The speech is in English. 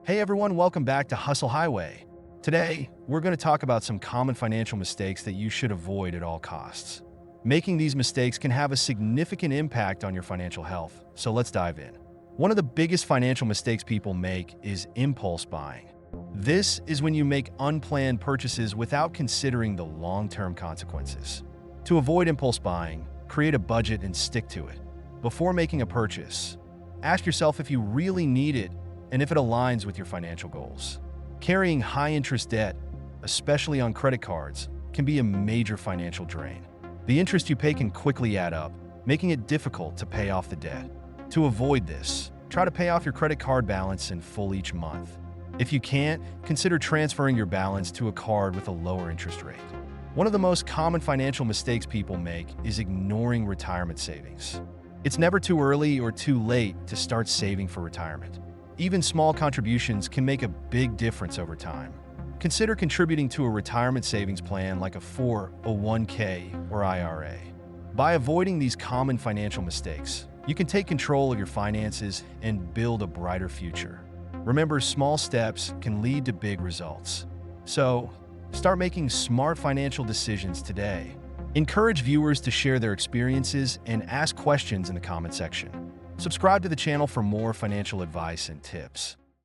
Hey everyone, welcome back to Hustle Highway. Today, we're going to talk about some common financial mistakes that you should avoid at all costs. Making these mistakes can have a significant impact on your financial health, so let's dive in. One of the biggest financial mistakes people make is impulse buying. This is when you make unplanned purchases without considering the long-term consequences. To avoid impulse buying, create a budget and stick to it. Before making a purchase, ask yourself if you really need it and if it aligns with your financial goals. Carrying high-interest debt, especially on credit cards, can be a major financial drain. The interest you pay can quickly add up, making it difficult to pay off the debt. To avoid this, try to pay off your credit card balance in full each month. If you can't, consider transferring your balance to a card with a lower interest rate. One of the most common financial mistakes people make is ignoring retirement savings. It's never too early or too late to start saving for retirement. Even small contributions can make a big difference over time. Consider contributing to a retirement savings plan like a 401k or IRA. By avoiding these common financial mistakes, you can take control of your finances and build a brighter future. Remember, small steps can lead to big results. So, start making smart financial decisions today. Encourage viewers to share their experiences and ask questions in the comment section. Subscribe to the channel for more financial advice and tips.